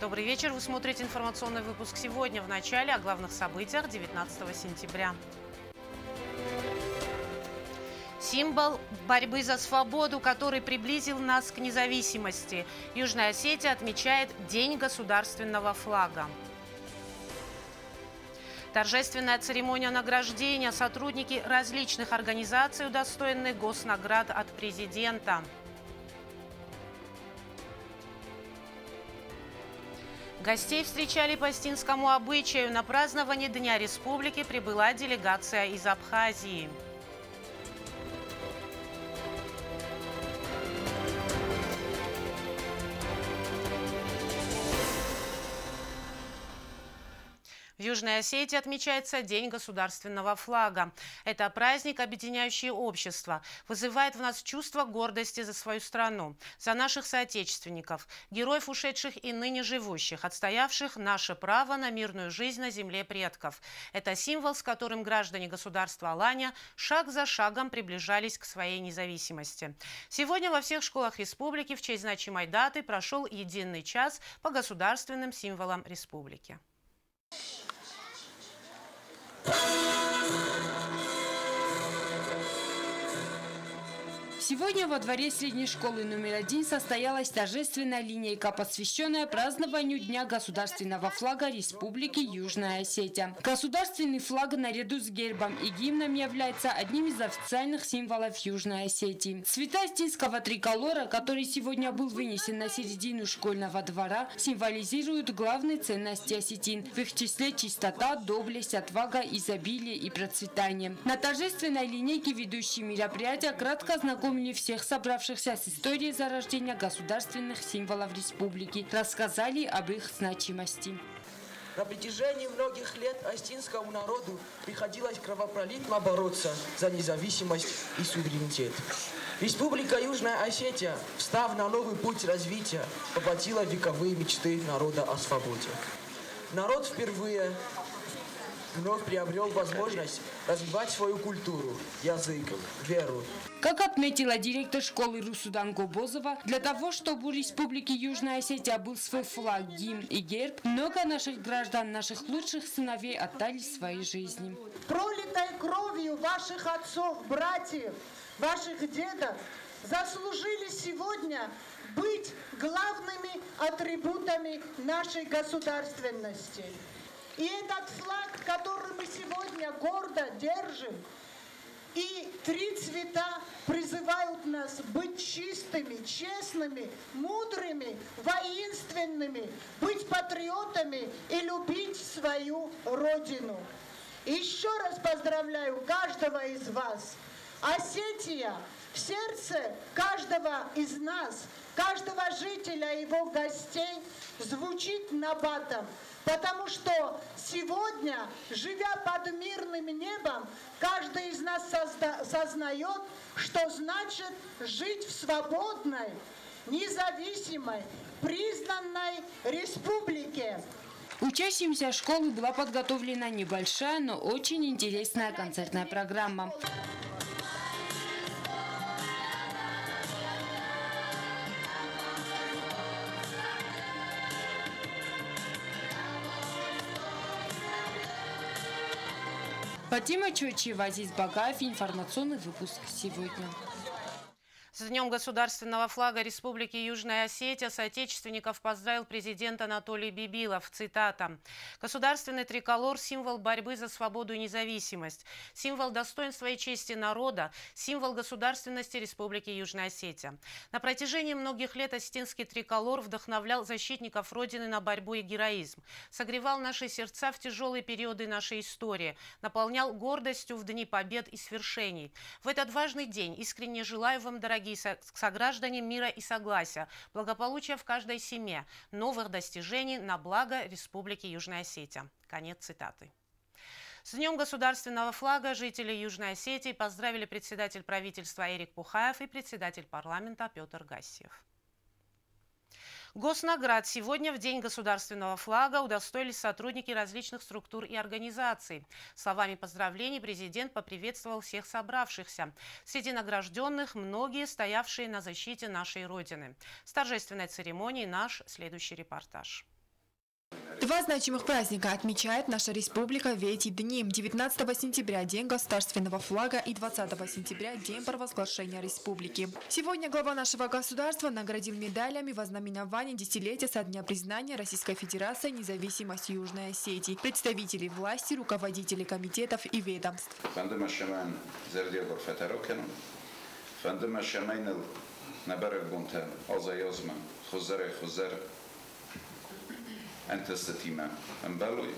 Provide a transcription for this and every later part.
Добрый вечер. Вы смотрите информационный выпуск сегодня. В начале о главных событиях 19 сентября. Символ борьбы за свободу, который приблизил нас к независимости. Южная Осетия отмечает День государственного флага. Торжественная церемония награждения. Сотрудники различных организаций удостоены госнаград от президента. Гостей встречали по остинскому обычаю. На празднование Дня Республики прибыла делегация из Абхазии. В Южной Осетии отмечается День государственного флага. Это праздник, объединяющий общество, вызывает в нас чувство гордости за свою страну, за наших соотечественников, героев ушедших и ныне живущих, отстоявших наше право на мирную жизнь на земле предков. Это символ, с которым граждане государства Алания шаг за шагом приближались к своей независимости. Сегодня во всех школах республики в честь значимой даты прошел единый час по государственным символам республики. Сегодня во дворе средней школы номер 1 состоялась торжественная линейка, посвященная празднованию Дня государственного флага Республики Южная Осетия. Государственный флаг наряду с гербом и гимном является одним из официальных символов Южной Осетии. Цвета остинского триколора, который сегодня был вынесен на середину школьного двора, символизируют главные ценности осетин, в их числе чистота, доблесть, отвага, изобилие и процветание. На торжественной линейке ведущие мероприятия кратко знакомили всех собравшихся с историей зарождения государственных символов республики, рассказали об их значимости. На протяжении многих лет остинскому народу приходилось кровопролитно бороться за независимость и суверенитет. Республика Южная Осетия, встав на новый путь развития, воплотила вековые мечты народа о свободе. Народ впервые вновь приобрел возможность развивать свою культуру, язык, веру. Как отметила директор школы Русудан Гобозова, для того, чтобы у Республики Южная Осетия был свой флаг, гимн и герб, много наших граждан, наших лучших сыновей отдали свои жизни. Пролитой кровью ваших отцов, братьев, ваших дедов заслужили сегодня быть главными атрибутами нашей государственности. И этот флаг, который мы сегодня гордо держим, и три цвета призывают нас быть чистыми, честными, мудрыми, воинственными, быть патриотами и любить свою родину. Еще раз поздравляю каждого из вас. Осетия в сердце каждого из нас, каждого жителя и его гостей звучит набатом. Потому что сегодня, живя под мирным небом, каждый из нас сознает, что значит жить в свободной, независимой, признанной республике. Учащимся школы была подготовлена небольшая, но очень интересная концертная программа. Фатима Чойчева, Азиз Багаев. Информационный выпуск сегодня. С Днем государственного флага Республики Южная Осетия соотечественников поздравил президент Анатолий Бибилов. Цитата. «Государственный триколор – символ борьбы за свободу и независимость, символ достоинства и чести народа, символ государственности Республики Южная Осетия. На протяжении многих лет остинский триколор вдохновлял защитников Родины на борьбу и героизм, согревал наши сердца в тяжелые периоды нашей истории, наполнял гордостью в дни побед и свершений. В этот важный день искренне желаю вам, дорогие сограждане, мира и согласия, благополучия в каждой семье, новых достижений на благо Республики Южная Осетия». Конец цитаты. С Днем государственного флага жители Южной Осетии поздравили председатель правительства Эрик Пухаев и председатель парламента Петр Гассиев. Госнаград сегодня в День государственного флага удостоились сотрудники различных структур и организаций. Словами поздравлений президент поприветствовал всех собравшихся. Среди награжденных многие, стоявшие на защите нашей Родины. С торжественной церемонии наш следующий репортаж. Два значимых праздника отмечает наша республика в эти дни. 19 сентября – День государственного флага и 20 сентября – День провозглашения республики. Сегодня глава нашего государства наградил медалями вознаменования десятилетия со дня признания Российской Федерации независимости Южной Осетии, представителей власти, руководителей комитетов и ведомств. Entestetima Mbelui,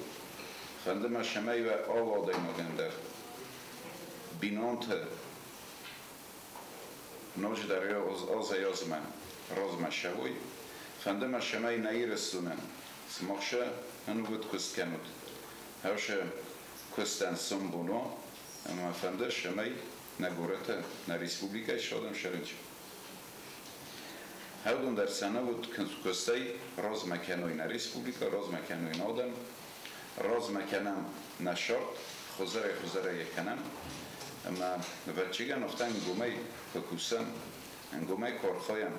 Fandema Shameva Olodemogender, Binonte, Nojdario Ozayozma, Rosma Shavui, Fandema Shamay Nairesunen, Smoksha, and would Kuskenut, Hausha Kustan Sumbuno, and my Fanda Shamay, Nagureta, na Respublika Shodam Sharinch. Haudundar Sanavut Kustay, Rosmakenoi na Respublika, Rosmakenoi Nodam, Rosmakenam na short, Hozare Yekanam, Ma Vachigan of Time Gumei, Fokusam, and Gumei Korhoyam,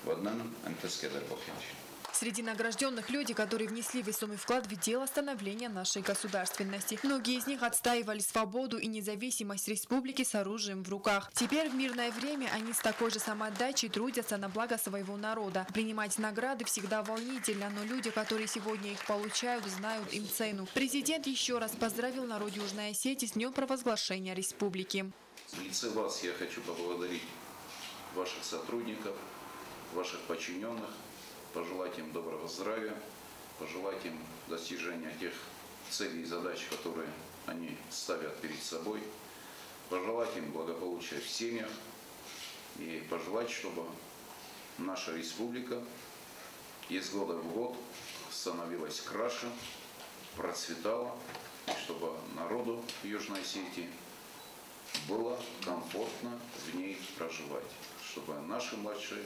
Wadnan, and Tuskeder Bokhinch. Среди награжденных люди, которые внесли весомый вклад в дело становления нашей государственности. Многие из них отстаивали свободу и независимость республики с оружием в руках. Теперь в мирное время они с такой же самоотдачей трудятся на благо своего народа. Принимать награды всегда волнительно, но люди, которые сегодня их получают, знают им цену. Президент еще раз поздравил народ Южной Осетии с днем провозглашения республики. В лице вас я хочу поблагодарить ваших сотрудников, ваших подчиненных, пожелать им доброго здравия, пожелать им достижения тех целей и задач, которые они ставят перед собой, пожелать им благополучия в семьях и пожелать, чтобы наша республика из года в год становилась краше, процветала, и чтобы народу Южной Осетии было комфортно в ней проживать, чтобы наши младшие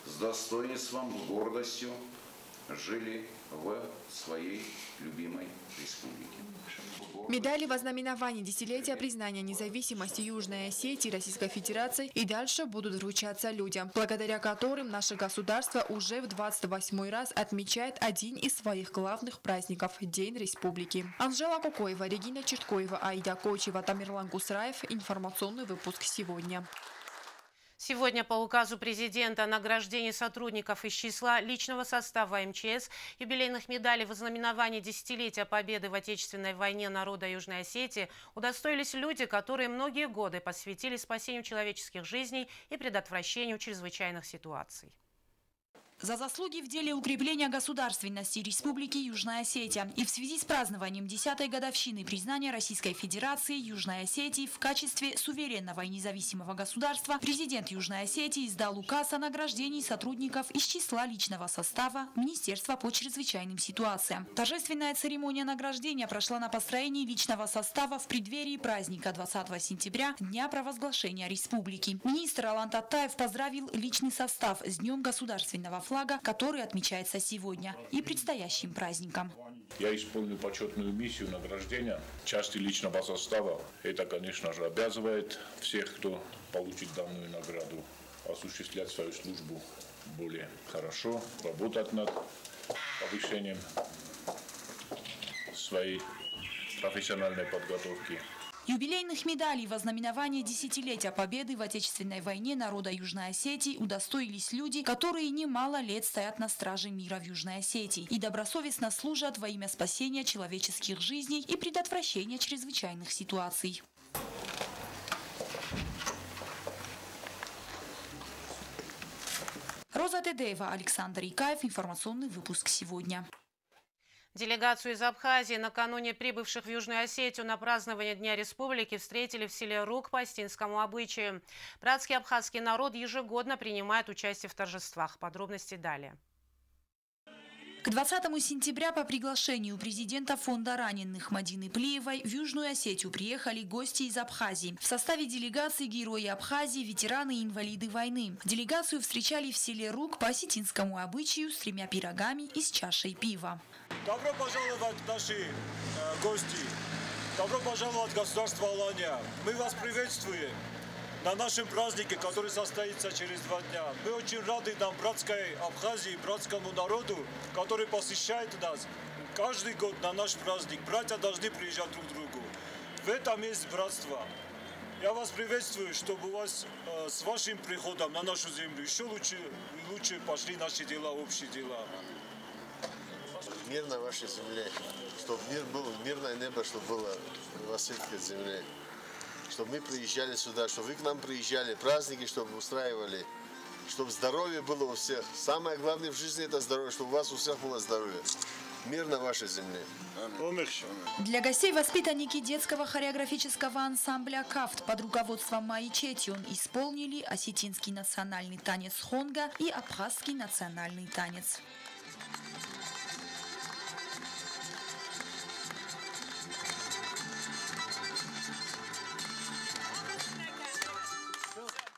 с достоинством, с гордостью жили в своей любимой республике. Медали вознаменования десятилетия признания независимости Южной Осетии Российской Федерации и дальше будут вручаться людям, благодаря которым наше государство уже в 28-й раз отмечает один из своих главных праздников – День Республики. Анжела Кокоева, Регина Черткоева, Аида Кочева, Тамерлан Гусраев. Информационный выпуск сегодня. Сегодня по указу президента о награждении сотрудников из числа личного состава МЧС юбилейных медалей вознаменования десятилетия победы в Отечественной войне народа Южной Осетии удостоились люди, которые многие годы посвятили спасению человеческих жизней и предотвращению чрезвычайных ситуаций. За заслуги в деле укрепления государственности Республики Южная Осетия и в связи с празднованием 10-й годовщины признания Российской Федерации Южной Осетии в качестве суверенного и независимого государства президент Южной Осетии издал указ о награждении сотрудников из числа личного состава Министерства по чрезвычайным ситуациям. Торжественная церемония награждения прошла на построении личного состава в преддверии праздника 20 сентября, Дня провозглашения Республики. Министр Алан Таттаев поздравил личный состав с Днем государственного флага, который отмечается сегодня, и предстоящим праздником. Я исполню почетную миссию награждения части личного состава. Это, конечно же, обязывает всех, кто получит данную награду, осуществлять свою службу более хорошо, работать над повышением своей профессиональной подготовки. Юбилейных медалей вознаменования десятилетия победы в Отечественной войне народа Южной Осетии удостоились люди, которые немало лет стоят на страже мира в Южной Осетии и добросовестно служат во имя спасения человеческих жизней и предотвращения чрезвычайных ситуаций. Роза Тедеева, Александр Икаев. Информационный выпуск сегодня. Делегацию из Абхазии, накануне прибывших в Южную Осетию на празднование Дня Республики, встретили в селе Рук по астинскому обычаю. Братский абхазский народ ежегодно принимает участие в торжествах. Подробности далее. К 20 сентября по приглашению президента фонда раненых Мадины Плиевой в Южную Осетию приехали гости из Абхазии. В составе делегации герои Абхазии, ветераны и инвалиды войны. Делегацию встречали в селе Рук по осетинскому обычаю с 3 пирогами и с чашей пива. Добро пожаловать, наши гости. Добро пожаловать в государство Алания. Мы вас приветствуем. на нашем празднике, который состоится через 2 дня. Мы очень рады нам, братской Абхазии, братскому народу, который посещает нас каждый год на наш праздник. Братья должны приезжать друг к другу. В этом есть братство. Я вас приветствую, чтобы у вас с вашим приходом на нашу землю еще лучше пошли наши дела, общие дела. Мир на вашей земле, чтобы мир был, мирное небо, чтобы было в Осетской земле. Чтобы мы приезжали сюда, чтобы вы к нам приезжали, праздники, чтобы устраивали, чтобы здоровье было у всех. Самое главное в жизни это здоровье, чтобы у вас у всех было здоровье. Мир на вашей земле. Для гостей воспитанники детского хореографического ансамбля «Кафт» под руководством Майи Четион исполнили осетинский национальный танец хонга и абхазский национальный танец.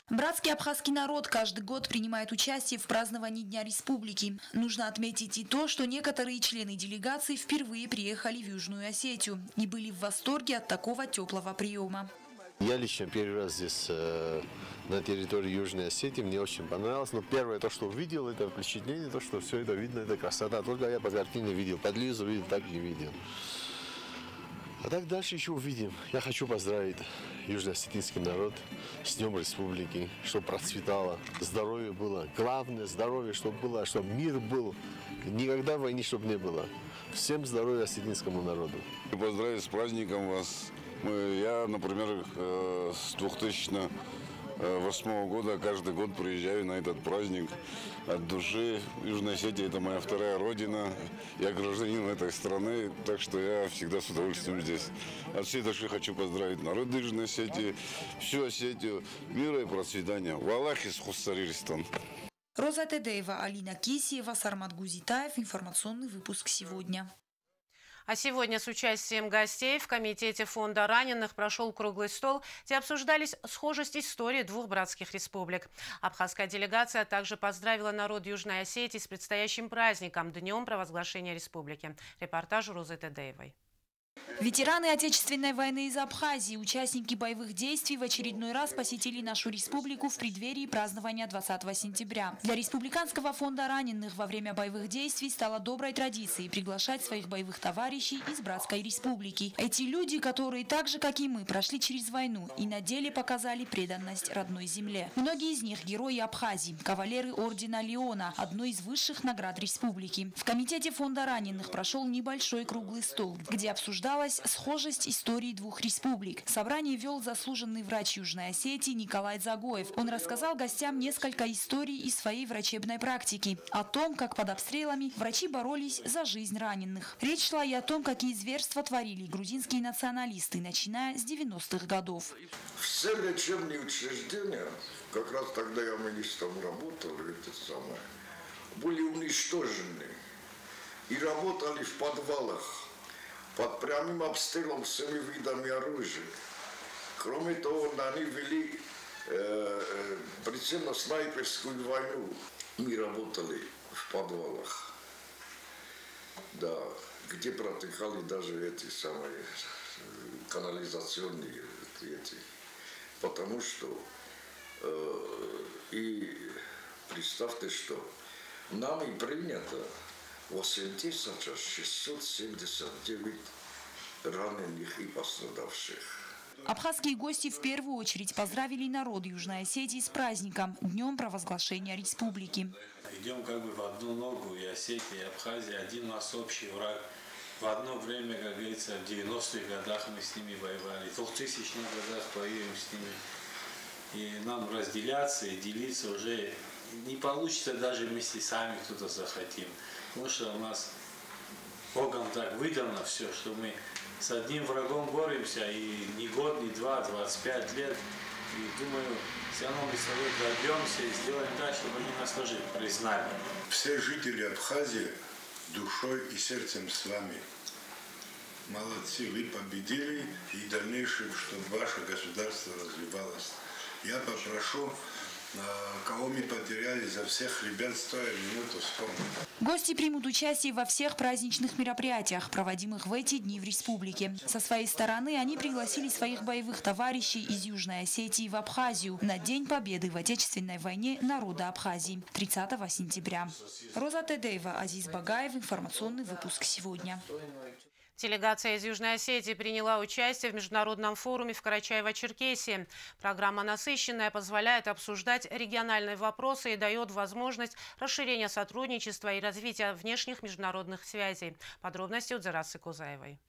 Братский абхазский народ каждый год принимает участие в праздновании Дня Республики. Нужно отметить и то, что некоторые члены делегации впервые приехали в Южную Осетию и были в восторге от такого теплого приема. Я лично первый раз здесь на территории Южной Осетии, мне очень понравилось. Но первое, то, что увидел, это впечатление, то, что все это видно, это красота. Только я по картине видел, по телевизору видел, так не видел. А так дальше еще увидим. Я хочу поздравить южно-осетинский народ с Днем Республики, чтобы процветало, здоровье было. Главное здоровье, чтобы было, чтобы мир был. Никогда войны, чтобы не было. Всем здоровья осетинскому народу. Поздравить с праздником вас. Я, например, с 2008 года каждый год приезжаю на этот праздник от души. Южная Осетия – это моя вторая родина. Я гражданин этой страны, так что я всегда с удовольствием здесь. От всей души хочу поздравить народ Южной Осетии, всю Осетию, мира и процветания. Валахис Хуссариристан. Роза Тедеева, Алина Кисиева, Сармат Гузитаев. Информационный выпуск сегодня. А сегодня с участием гостей в Комитете фонда раненых прошел круглый стол, где обсуждались схожесть истории двух братских республик. Абхазская делегация также поздравила народ Южной Осетии с предстоящим праздником – Днем провозглашения республики. Репортаж Розы Тедеевой. Ветераны Отечественной войны из Абхазии, участники боевых действий в очередной раз посетили нашу республику в преддверии празднования 20 сентября. Для Республиканского фонда раненых во время боевых действий стало доброй традицией приглашать своих боевых товарищей из братской республики. Эти люди, которые так же, как и мы, прошли через войну и на деле показали преданность родной земле. Многие из них – герои Абхазии, кавалеры ордена Леона, одной из высших наград республики. В Комитете фонда раненых прошел небольшой круглый стол, где обсуждалось схожесть истории двух республик. Собрание вел заслуженный врач Южной Осетии Николай Загоев. Он рассказал гостям несколько историй из своей врачебной практики. О том, как под обстрелами врачи боролись за жизнь раненых. Речь шла и о том, какие зверства творили грузинские националисты, начиная с 90-х годов. Все лечебные учреждения, как раз тогда я министром работал, были уничтожены и работали в подвалах под прямым обстрелом всеми видами оружия. Кроме того, они вели прицельно-снайперскую войну. Мы работали в подвалах, да, где протекали даже эти самые канализационные эти. Потому что, и представьте, что нами принято 8679 раненых и пострадавших. Абхазские гости в первую очередь поздравили народ Южной Осетии с праздником – Днем провозглашения республики. Идем как бы в одну ногу, и Осетия, и Абхазия, один у нас общий враг. В одно время, как говорится, в 90-х годах мы с ними воевали, в 2000-х годах воюем с ними. И нам разделяться и делиться уже не получится, даже если сами кто-то захотим. Потому что у нас Богом так выдано все, что мы с одним врагом боремся, и ни год, ни два, 25 лет. И думаю, все равно мы с собой добьемся и сделаем так, чтобы они нас тоже признали. Все жители Абхазии душой и сердцем с вами. Молодцы, вы победили, и в дальнейшем, чтобы ваше государство развивалось. Я попрошу кого мы потеряли, за всех ребят стоя минуту вспомнить. Гости примут участие во всех праздничных мероприятиях, проводимых в эти дни в республике. Со своей стороны они пригласили своих боевых товарищей из Южной Осетии в Абхазию на День Победы в Отечественной войне народа Абхазии 30 сентября. Роза Тедеева, Азиз Багаев. Информационный выпуск сегодня. Делегация из Южной Осетии приняла участие в международном форуме в Карачаево-Черкесии. Программа насыщенная, позволяет обсуждать региональные вопросы и дает возможность расширения сотрудничества и развития внешних международных связей. Подробности у Дзарасы Кузаевой.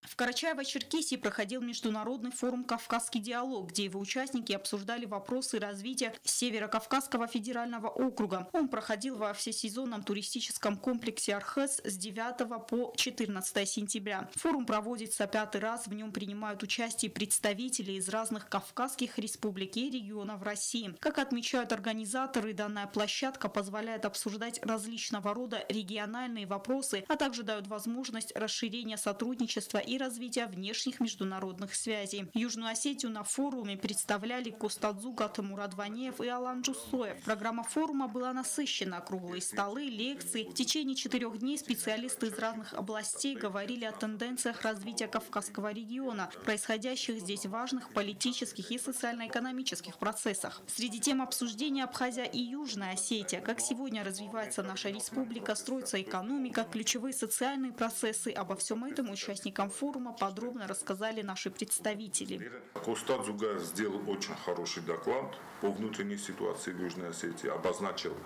В Карачаево-Черкесии проходил международный форум «Кавказский диалог», где его участники обсуждали вопросы развития Северо-Кавказского федерального округа. Он проходил во всесезонном туристическом комплексе «Архыз» с 9 по 14 сентября. Форум проводится 5-й раз, в нем принимают участие представители из разных кавказских республик и регионов России. Как отмечают организаторы, данная площадка позволяет обсуждать различного рода региональные вопросы, а также дает возможность расширения сотрудничества и развития внешних международных связей. Южную Осетию на форуме представляли Костадзу Гатамурат Ванеев и Алан Джусоев. Программа форума была насыщена. Круглые столы, лекции. В течение 4 дней специалисты из разных областей говорили о тенденциях развития Кавказского региона, происходящих здесь важных политических и социально-экономических процессах. Среди тем обсуждения Абхазия и Южная Осетия. Как сегодня развивается наша республика, строится экономика, ключевые социальные процессы. Обо всем этом участникам форума подробно рассказали наши представители. Костадзу Га сделал очень хороший доклад по внутренней ситуации в Южной Осетии, обозначил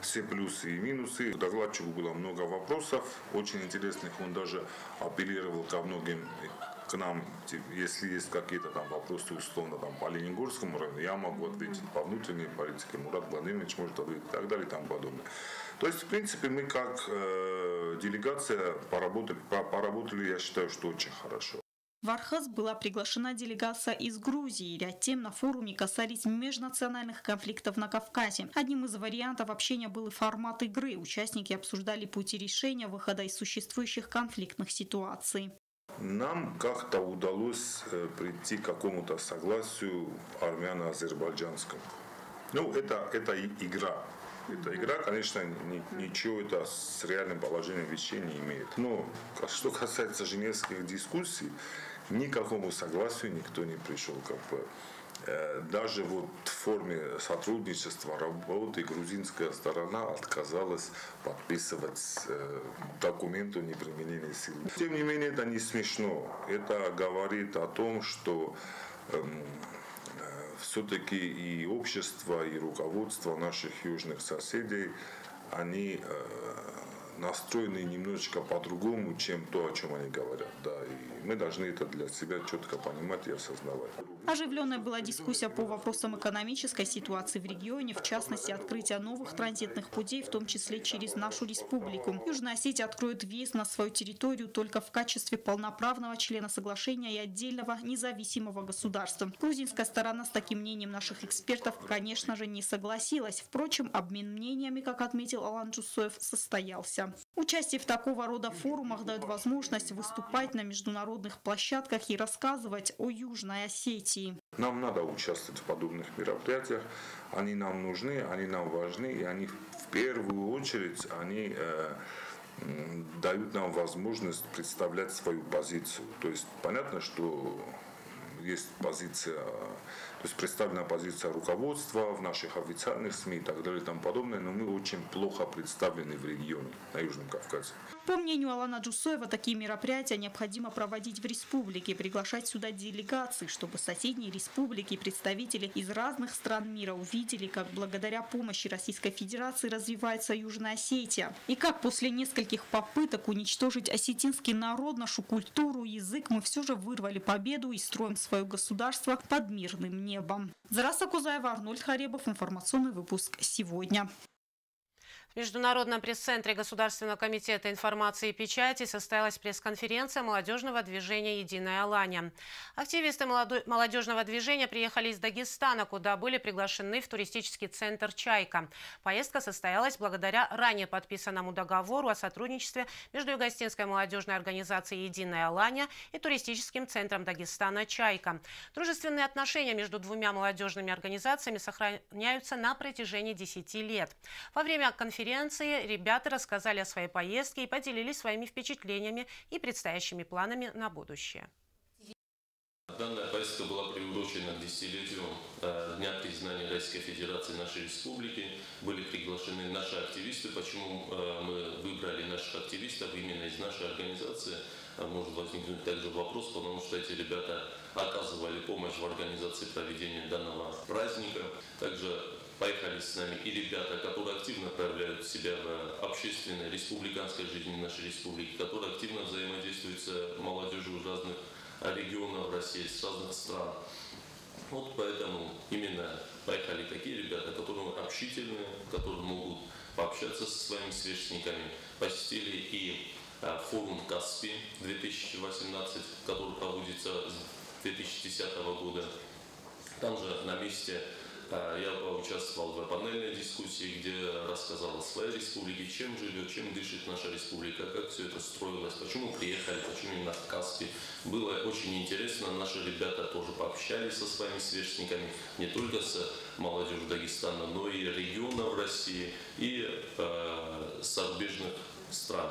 все плюсы и минусы. У докладчика было много вопросов, очень интересных. Он даже апеллировал ко многим к нам, если есть какие-то там вопросы условно там по Ленингорскому району, я могу ответить по внутренней политике, Мурат Владимирович может ответить и так далее и тому подобное. То есть, в принципе, мы как делегация поработали, я считаю, что очень хорошо. В Архыз была приглашена делегация из Грузии. Ряд тем на форуме касались межнациональных конфликтов на Кавказе. Одним из вариантов общения был и формат игры. Участники обсуждали пути решения выхода из существующих конфликтных ситуаций. Нам как-то удалось прийти к какому-то согласию армяно-азербайджанскому. Ну, это игра. Эта игра, конечно, ничего это с реальным положением вещей не имеет. Но что касается женевских дискуссий, ни к какому согласию никто не пришел. Даже вот в форме сотрудничества, работы грузинская сторона отказалась подписывать документ о неприменении сил. Тем не менее, это не смешно. Это говорит о том, что все-таки и общество, и руководство наших южных соседей, они настроены немножечко по-другому, чем то, о чем они говорят. Да, и мы должны это для себя четко понимать и осознавать. Оживленная была дискуссия по вопросам экономической ситуации в регионе, в частности, открытия новых транзитных путей, в том числе через нашу республику. Южная Осетия откроет въезд на свою территорию только в качестве полноправного члена соглашения и отдельного независимого государства. Грузинская сторона с таким мнением наших экспертов, конечно же, не согласилась. Впрочем, обмен мнениями, как отметил Алан Джусоев, состоялся. Участие в такого рода форумах дает возможность выступать на международных площадках и рассказывать о Южной Осетии. Нам надо участвовать в подобных мероприятиях. Они нам нужны, они нам важны, и они в первую очередь дают нам возможность представлять свою позицию. То есть понятно, что есть позиция, то есть представлена позиция руководства в наших официальных СМИ и так далее и тому подобное, но мы очень плохо представлены в регионе, на Южном Кавказе. По мнению Алана Джусоева, такие мероприятия необходимо проводить в республике, приглашать сюда делегации, чтобы соседние республики и представители из разных стран мира увидели, как благодаря помощи Российской Федерации развивается Южная Осетия. И как после нескольких попыток уничтожить осетинский народ, нашу культуру, язык, мы все же вырвали победу и строим свое государство под мирным небом. Зараса Кузаева, Арнольд Харебов. Информационный выпуск сегодня. В Международном пресс-центре Государственного комитета информации и печати состоялась пресс-конференция молодежного движения «Единая Алания». Активисты молодежного движения приехали из Дагестана, куда были приглашены в туристический центр «Чайка». Поездка состоялась благодаря ранее подписанному договору о сотрудничестве между Югостинской молодежной организацией «Единая Алания» и туристическим центром Дагестана «Чайка». Дружественные отношения между двумя молодежными организациями сохраняются на протяжении 10 лет. Во время конференции ребята рассказали о своей поездке и поделились своими впечатлениями и предстоящими планами на будущее. Данная поездка была приурочена к 10-летию Дня признания Российской Федерации нашей республики. Были приглашены наши активисты. Почему мы выбрали наших активистов именно из нашей организации? Может возникнуть также вопрос, потому что эти ребята оказывали помощь в организации проведения данного праздника. Также поехали с нами и ребята, которые активно проявляют себя в общественной, республиканской жизни нашей республики, которые активно взаимодействуют с молодежью разных регионов России, с разных стран. Вот поэтому именно поехали такие ребята, которые общительные, которые могут пообщаться со своими сверстниками. Посетили и форум Каспи 2018, который проводится с 2010 года. Там же на месте я поучаствовал в панельной дискуссии, где рассказал о своей республике, чем живет, чем дышит наша республика, как все это строилось, почему приехали, почему именно в Каспи. Было очень интересно, наши ребята тоже пообщались со своими сверстниками, не только с молодежью Дагестана, но и регионов России и зарубежных стран.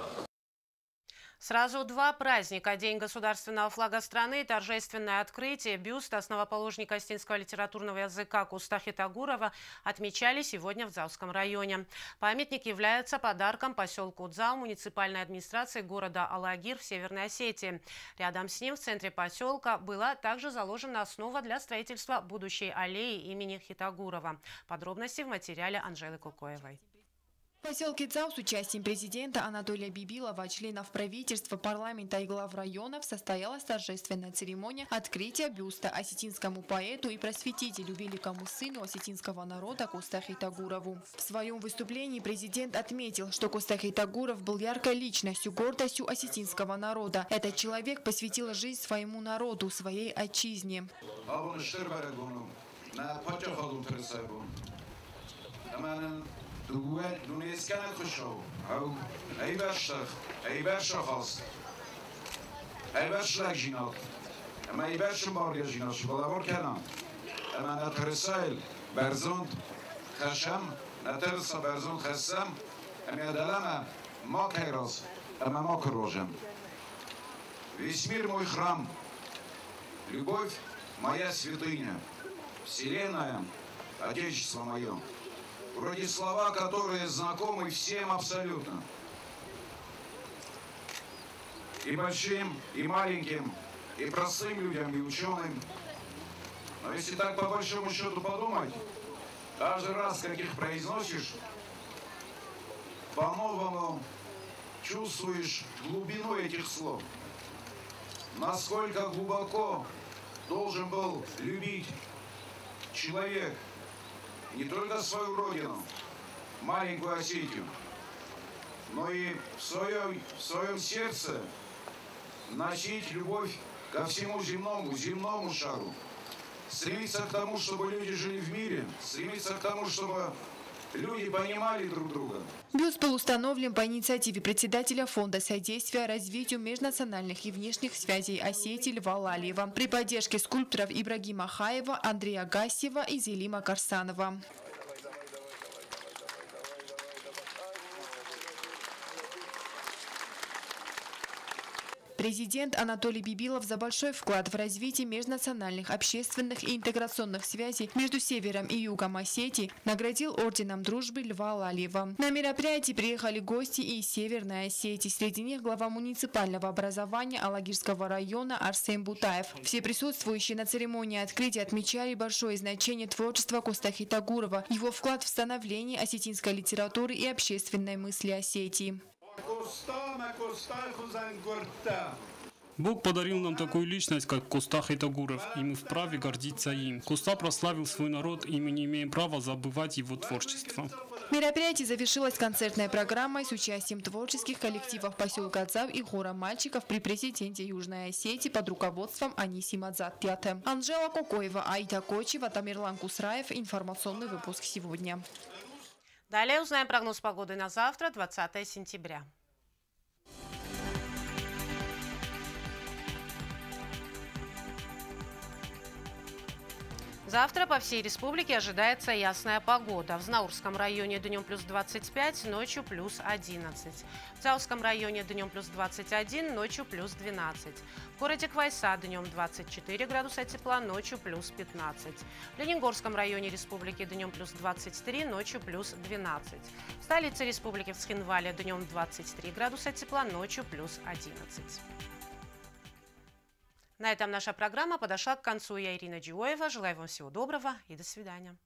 Сразу два праздника. День государственного флага страны и торжественное открытие бюста основоположника астинского литературного языка Кустахи Тагурова отмечали сегодня в Дзауском районе. Памятник является подарком поселку Дзау муниципальной администрации города Алагир в Северной Осетии. Рядом с ним в центре поселка была также заложена основа для строительства будущей аллеи имени Хитагурова. Подробности в материале Анжелы Кукоевой. В поселке Дзау с участием президента Анатолия Бибилова, членов правительства, парламента и глав районов состоялась торжественная церемония открытия бюста осетинскому поэту и просветителю, великому сыну осетинского народа Кустахи Тагурову. В своем выступлении президент отметил, что Кустахи Тагуров был яркой личностью, гордостью осетинского народа. Этот человек посвятил жизнь своему народу, своей отчизне. دونیسکن خوشو او ای برشخ ای برشخاست ای برشلک جینات اما ای برشم باریا جینات شو بلابار کنم اما نترسایل برزوند خشم نترسا برزوند خسم اما دلم ما کیراز اما ما крожем. Весь мир мой храм, любовь моя святыня, вселенная, отечество мое. Вроде слова, которые знакомы всем абсолютно. И большим, и маленьким, и простым людям, и ученым. Но если так по большому счету подумать, каждый раз, как их произносишь, по-новому чувствуешь глубину этих слов. Насколько глубоко должен был любить человек не только свою родину, маленькую Осетию, но и в своем сердце носить любовь ко всему земному шару, стремиться к тому, чтобы люди жили в мире, стремиться к тому, чтобы люди понимали друг друга. Бюст был установлен по инициативе председателя Фонда содействия развитию межнациональных и внешних связей Осетии Льва Лалиева при поддержке скульпторов Ибрагима Хаева, Андрея Гасьева и Зелима Карсанова. Президент Анатолий Бибилов за большой вклад в развитие межнациональных, общественных и интеграционных связей между Севером и Югом Осетии наградил орденом дружбы Льва Лалиева. На мероприятие приехали гости и из Северной Осетии. Среди них глава муниципального образования Алагирского района Арсен Бутаев. Все присутствующие на церемонии открытия отмечали большое значение творчества Кустахи Тагурова, его вклад в становление осетинской литературы и общественной мысли Осетии. Бог подарил нам такую личность, как Коста Хайтагуров, и мы вправе гордиться им. Коста прославил свой народ, и мы не имеем права забывать его творчество. Мероприятие завершилось концертной программой с участием творческих коллективов поселка Цав и хора мальчиков при президенте Южной Осетии под руководством Анисима Дзатпяте. Анжела Кокоева, Аида Кочева, Тамерлан Кусраев. Информационный выпуск сегодня. Далее узнаем прогноз погоды на завтра, 20 сентября. Завтра по всей республике ожидается ясная погода. В Знаурском районе днем плюс 25, ночью плюс 11. В Цауском районе днем плюс 21, ночью плюс 12. В городе Квайса днем 24 градуса тепла, ночью плюс 15. В Лениногорском районе республики днем плюс 23, ночью плюс 12. В столице республики в Схинвале днем 23 градуса тепла, ночью плюс 11. На этом наша программа подошла к концу. Я Ирина Джиоева. Желаю вам всего доброго и до свидания.